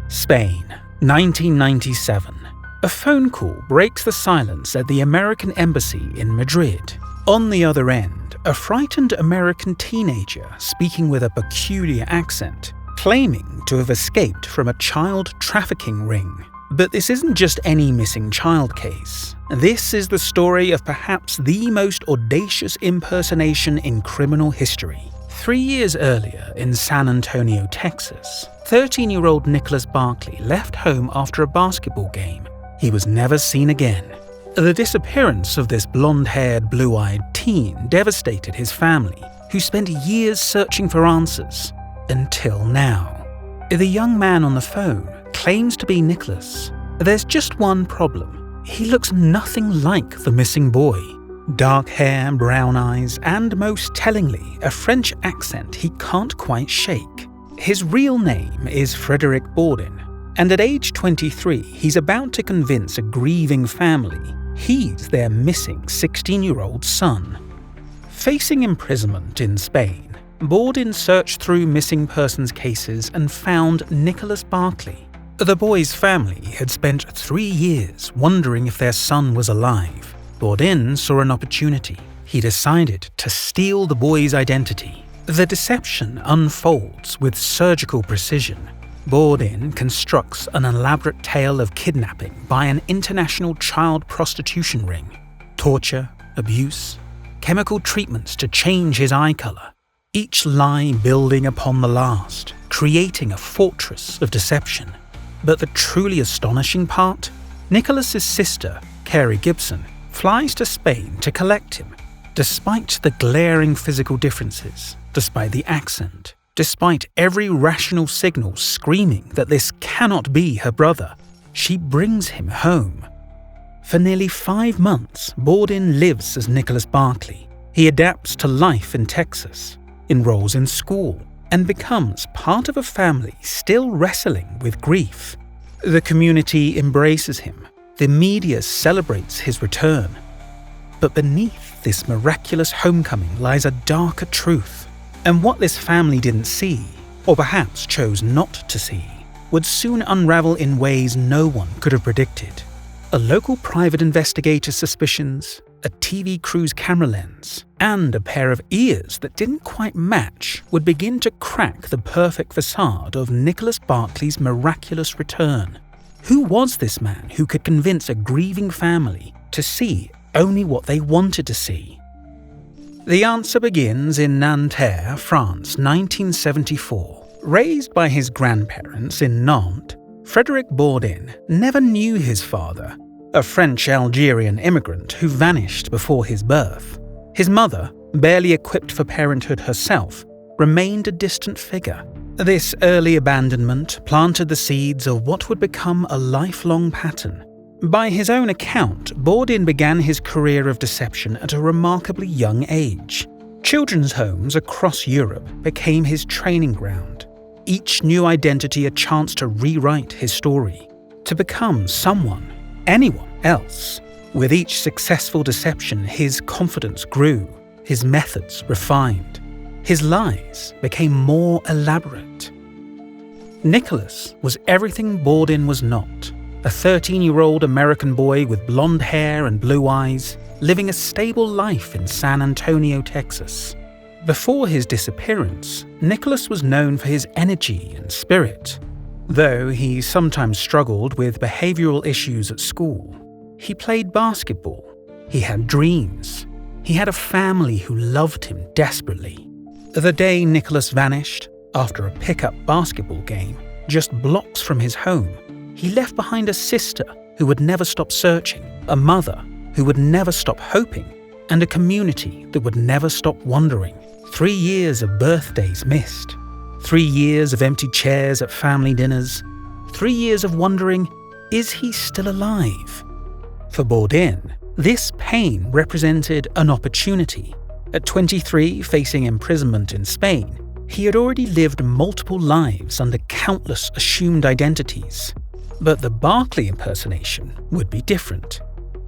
Spain, 1997. A phone call breaks the silence at the American embassy in Madrid. On the other end, a frightened American teenager speaking with a peculiar accent, claiming to have escaped from a child trafficking ring. But this isn't just any missing child case. This is the story of perhaps the most audacious impersonation in criminal history. 3 years earlier in San Antonio, Texas, 13-year-old Nicholas Barclay left home after a basketball game. He was never seen again. The disappearance of this blonde-haired, blue-eyed teen devastated his family, who spent years searching for answers, until now. The young man on the phone claims to be Nicholas. There's just one problem. He looks nothing like the missing boy. Dark hair, brown eyes, and most tellingly, a French accent he can't quite shake. His real name is Frédéric Bourdin, and at age 23, he's about to convince a grieving family he's their missing 16-year-old son. Facing imprisonment in Spain, Bourdin searched through missing persons cases and found Nicholas Barclay. The boy's family had spent 3 years wondering if their son was alive. Bourdin saw an opportunity. He decided to steal the boy's identity. The deception unfolds with surgical precision. Bourdin constructs an elaborate tale of kidnapping by an international child prostitution ring, torture, abuse, chemical treatments to change his eye color, each lie building upon the last, creating a fortress of deception. But the truly astonishing part? Nicholas's sister, Carrie Gibson, flies to Spain to collect him. Despite the glaring physical differences, despite the accent, despite every rational signal screaming that this cannot be her brother, she brings him home. For nearly 5 months, Bourdin lives as Nicholas Barclay. He adapts to life in Texas, enrolls in school, and becomes part of a family still wrestling with grief. The community embraces him. The media celebrates his return. But beneath this miraculous homecoming lies a darker truth. And what this family didn't see, or perhaps chose not to see, would soon unravel in ways no one could have predicted. A local private investigator's suspicions, a TV crew's camera lens, and a pair of ears that didn't quite match would begin to crack the perfect facade of Nicholas Barclay's miraculous return. Who was this man who could convince a grieving family to see only what they wanted to see? The answer begins in Nanterre, France, 1974. Raised by his grandparents in Nantes, Frédéric Bourdin never knew his father, a French-Algerian immigrant who vanished before his birth. His mother, barely equipped for parenthood herself, remained a distant figure. This early abandonment planted the seeds of what would become a lifelong pattern. By his own account, Bourdin began his career of deception at a remarkably young age. Children's homes across Europe became his training ground. Each new identity a chance to rewrite his story, to become someone, anyone else. With each successful deception, his confidence grew, his methods refined. His lies became more elaborate. Nicholas was everything Bourdin was not. A 13-year-old American boy with blonde hair and blue eyes, living a stable life in San Antonio, Texas. Before his disappearance, Nicholas was known for his energy and spirit. Though he sometimes struggled with behavioral issues at school, he played basketball. He had dreams. He had a family who loved him desperately. The day Nicholas vanished, after a pickup basketball game, just blocks from his home, he left behind a sister who would never stop searching, a mother who would never stop hoping, and a community that would never stop wondering. 3 years of birthdays missed. 3 years of empty chairs at family dinners. 3 years of wondering, is he still alive? For Bourdin, this pain represented an opportunity. At 23, facing imprisonment in Spain, he had already lived multiple lives under countless assumed identities. But the Barclay impersonation would be different.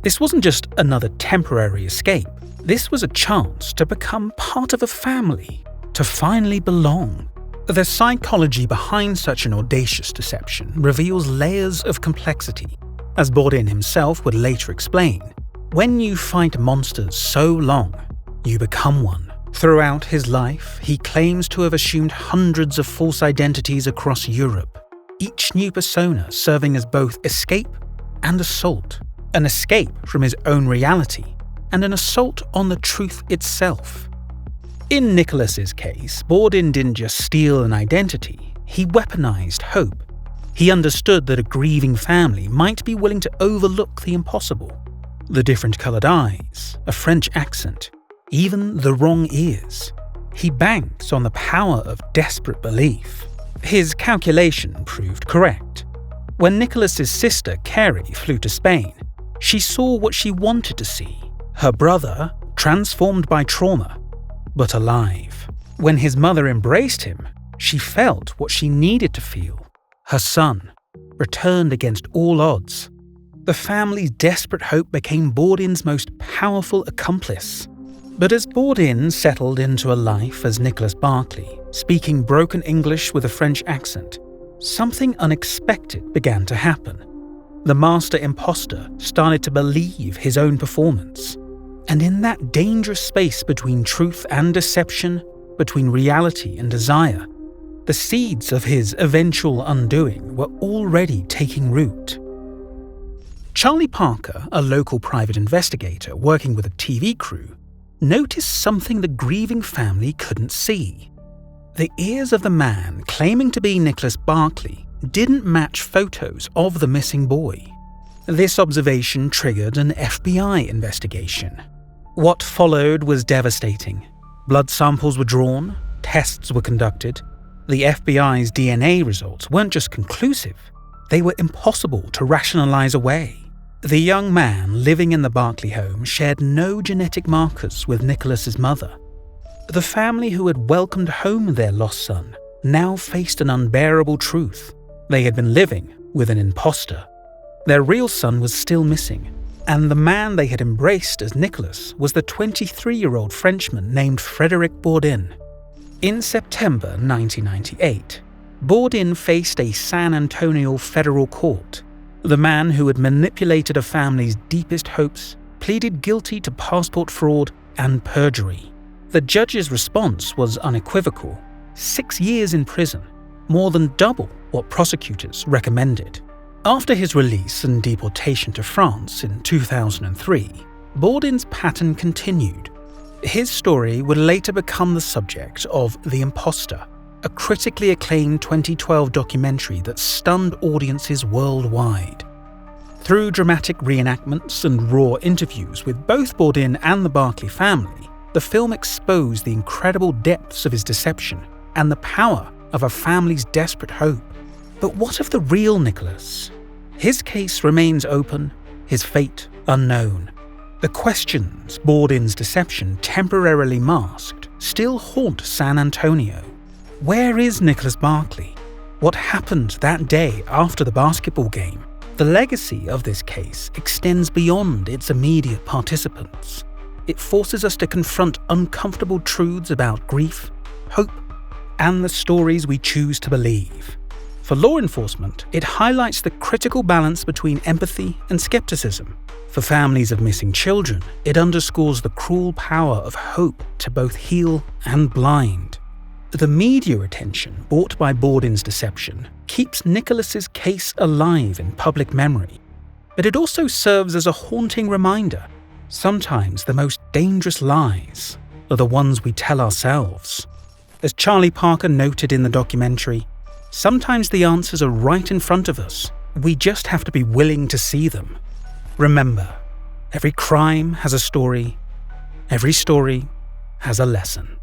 This wasn't just another temporary escape. This was a chance to become part of a family, to finally belong. The psychology behind such an audacious deception reveals layers of complexity. As Bourdin himself would later explain, when you fight monsters so long, you become one. Throughout his life, he claims to have assumed hundreds of false identities across Europe, each new persona serving as both escape and assault. An escape from his own reality, and an assault on the truth itself. In Nicholas's case, Bourdin didn't just steal an identity, he weaponized hope. He understood that a grieving family might be willing to overlook the impossible. The different coloured eyes, a French accent, even the wrong ears. He banks on the power of desperate belief. His calculation proved correct. When Nicholas's sister, Carrie, flew to Spain, she saw what she wanted to see. Her brother, transformed by trauma, but alive. When his mother embraced him, she felt what she needed to feel. Her son, returned against all odds. The family's desperate hope became Bourdin's most powerful accomplice. But as Bourdin settled into a life as Nicholas Barclay, speaking broken English with a French accent, something unexpected began to happen. The master imposter started to believe his own performance. And in that dangerous space between truth and deception, between reality and desire, the seeds of his eventual undoing were already taking root. Charlie Parker, a local private investigator working with a TV crew, noticed something the grieving family couldn't see. The ears of the man claiming to be Nicholas Barclay didn't match photos of the missing boy. This observation triggered an FBI investigation. What followed was devastating. Blood samples were drawn, tests were conducted. The FBI's DNA results weren't just conclusive, they were impossible to rationalize away. The young man living in the Barclay home shared no genetic markers with Nicholas's mother. The family who had welcomed home their lost son now faced an unbearable truth. They had been living with an imposter. Their real son was still missing, and the man they had embraced as Nicholas was the 23-year-old Frenchman named Frédéric Bourdin. In September 1998, Bourdin faced a San Antonio federal court. The man who had manipulated a family's deepest hopes pleaded guilty to passport fraud and perjury. The judge's response was unequivocal: 6 years in prison, more than double what prosecutors recommended. After his release and deportation to France in 2003, Bourdin's pattern continued. His story would later become the subject of The Imposter, a critically acclaimed 2012 documentary that stunned audiences worldwide. Through dramatic reenactments and raw interviews with both Bourdin and the Barclay family, the film exposed the incredible depths of his deception and the power of a family's desperate hope. But what of the real Nicholas? His case remains open, his fate unknown. The questions Bourdin's deception temporarily masked still haunt San Antonio. Where is Nicholas Barclay? What happened that day after the basketball game? The legacy of this case extends beyond its immediate participants. It forces us to confront uncomfortable truths about grief, hope, and the stories we choose to believe. For law enforcement, it highlights the critical balance between empathy and skepticism. For families of missing children, it underscores the cruel power of hope to both heal and blind. The media attention brought by Bourdin's deception keeps Nicholas's case alive in public memory. But it also serves as a haunting reminder. Sometimes the most dangerous lies are the ones we tell ourselves. As Charlie Parker noted in the documentary, sometimes the answers are right in front of us. We just have to be willing to see them. Remember, every crime has a story. Every story has a lesson.